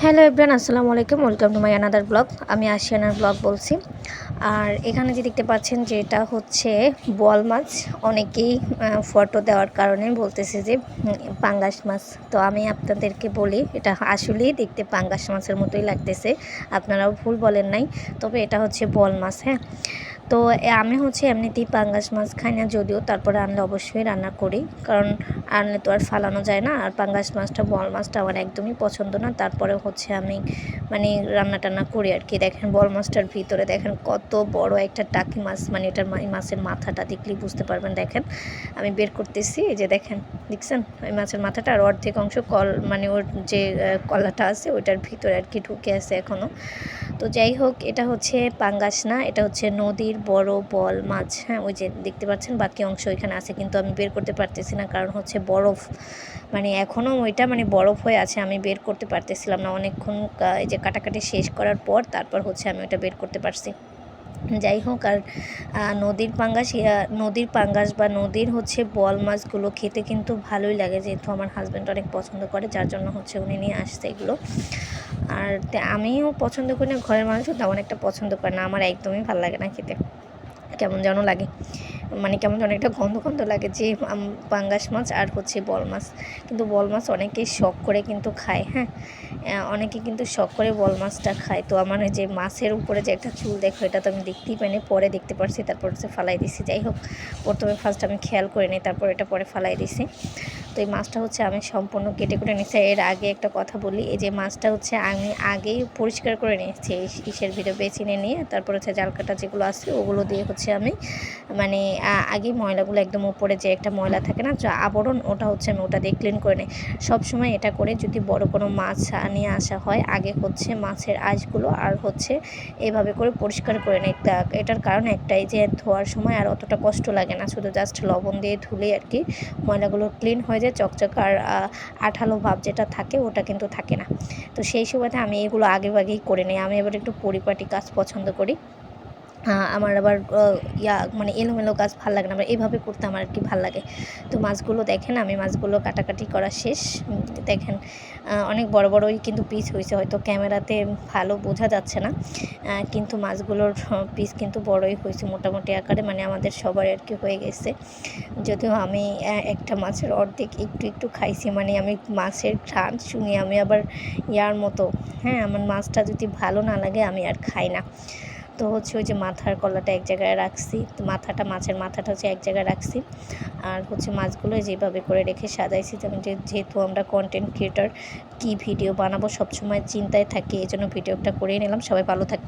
Hello everyone, আসসালামু আলাইকুম। Welcome to my another blog. আমি আশিয়ানার ব্লগ বলছি। আর এখানে যে দেখতে পাচ্ছেন যে এটা হচ্ছে বোয়াল মাছ। অনেকেই ফটো দেওয়ার কারণে বলতেছে যে পাঙ্গাস মাছ। তো আমি আপনাদেরকে বলি এটা আসলেই দেখতে পাঙ্গাস মাছের মতোই লাগতেছে, আপনারাও ভুল বলেন নাই। তবে এটা হচ্ছে বোয়াল মাছ। হ্যাঁ, তো আমি হচ্ছে এমনিতেই পাঙ্গাস মাছ খাই না, যদিও তারপরে আনলে অবশ্যই রান্না করি, কারণ আনলে তো আর ফালানো যায় না। আর পাঙ্গাস মাছটা বোয়াল মাছটা আমার একদমই পছন্দ না, তারপরে হচ্ছে আমি মানে রান্না টান্না করি আর কি। দেখেন বোয়াল মাছটার ভিতরে দেখেন কত বড় একটা টাকি মাছ, মানে এটার মাছের মাথাটা দেখলেই বুঝতে পারবেন। দেখেন আমি বের করতেছি, এই যে দেখেন, দেখছেন ওই মাছের মাথাটা, আর অর্ধেক অংশ মানে ওর যে কলাটা আছে ওইটার ভিতরে আর কি ঢুকে আছে এখনও। তো যাই হোক, এটা হচ্ছে পাঙ্গাস না, এটা হচ্ছে নদীর বড় বোয়াল মাছ। হ্যাঁ, ওই যে দেখতে পাচ্ছেন বাকি অংশ ওইখানে আছে, কিন্তু আমি বের করতে পারতেছি না, কারণ হচ্ছে বরফ, মানে এখনও ওইটা মানে বরফ হয়ে আছে, আমি বের করতে পারতেছিলাম না। অনেকক্ষণ এই যে কাটাকাটি শেষ করার পর তারপর হচ্ছে আমি ওইটা বের করতে পারছি। যাই হোক, আর নদীর পাঙ্গাস বা নদীর হচ্ছে বোয়াল মাছগুলো খেতে কিন্তু ভালোই লাগে, যেহেতু আমার হাজব্যান্ড অনেক পছন্দ করে, যার জন্য হচ্ছে উনি নিয়ে আসছে এগুলো। আর আমিও পছন্দ করি না, ঘরের মানুষও তেমন একটা পছন্দ করে না, আমার একদমই ভালো লাগে না খেতে, কেমন যেন লাগে, মানে কেমন যেন একটা গন্ধ গন্ধ লাগে যে পাঙ্গাস মাছ আর হচ্ছে বোয়াল মাছ। কিন্তু বোয়াল মাছ অনেকেই শখ করে কিন্তু খায়। হ্যাঁ, অনেকে কিন্তু শখ করে বোয়াল মাছটা খায়। তো আমার যে মাছের উপরে যে একটা চুল দেখো, এটা তো আমি দেখতেই পাইনি, পরে দেখতে পারছি, তারপর হচ্ছে ফালাই দিছি। যাই হোক, প্রথমে ফার্স্ট আমি খেয়াল করে নিই, তারপর এটা পরে ফালাই দিছি। তো এই মাছটা হচ্ছে আমি সম্পূর্ণ কেটে কুটে নিচ্ছি। এর আগে একটা কথা বলি, এই যে মাছটা হচ্ছে আমি আগেই পরিষ্কার করে নিয়েছি ইসের ভিতরে বেছে নিয়ে, তারপর হচ্ছে জাল কাটা যেগুলো আছে ওগুলো দিয়ে হচ্ছে আমি মানে আগেই ময়লাগুলো একদম উপরে যে একটা ময়লা থাকে না, যা আবরণ, ওটা হচ্ছে আমি ওটা দিয়ে ক্লিন করে নিই সবসময়। এটা করে যদি বড় কোনো মাছ নিয়ে আসা হয়, আগে হচ্ছে মাছের আঁশগুলো আর হচ্ছে এভাবে করে পরিষ্কার করে নিই। এটার কারণ একটাই, যে ধোয়ার সময় আর অতটা কষ্ট লাগে না, শুধু জাস্ট লবণ দিয়ে ধুলেই আর কি ময়লাগুলো ক্লিন হয়ে যায়, চকচক, আর আঠালো ভাব যেটা থাকে ওটা কিন্তু থাকে না। তো সেই সুবাদে আমি এগুলো আগেই করে নিই। আমি এবার একটু পরিপাটি কাজ পছন্দ করি। আমার আবার মানে এলোমেলো কাজ ভাল লাগে না, আবার এভাবে করতে আমার আর কি ভাল লাগে। তো মাছগুলো দেখেন, আমি মাছগুলো কাটাকাটি করা শেষ। দেখেন অনেক বড় বড়ই কিন্তু পিস হয়েছে, হয়তো ক্যামেরাতে ভালো বোঝা যাচ্ছে না, কিন্তু মাছগুলোর পিস কিন্তু বড়ই হয়েছে মোটামুটি আকারে, মানে আমাদের সবার আর কি হয়ে গেছে। যদিও আমি একটা মাছের অর্ধেক একটু একটু খাইছি, মানে আমি মাছের ঘ্রাণ শুনি আমি আবার ইয়ার মতো, হ্যাঁ, আমার মাছটা যদি ভালো না লাগে আমি আর খাই না। তো হচ্ছে ওই যে মাথার কলাটা এক জায়গায় রাখছি, তো মাছের মাথাটা হচ্ছে এক জায়গায় রাখছি, আর হচ্ছে মাছগুলো যেভাবে করে রেখে সাজাইছি। যেহেতু আমরা কন্টেন্ট ক্রিয়েটর, কী ভিডিও বানাবো সবসময় চিন্তায় থাকি, এই জন্য ভিডিওটা করেই নিলাম। সবাই ভালো থাকবে।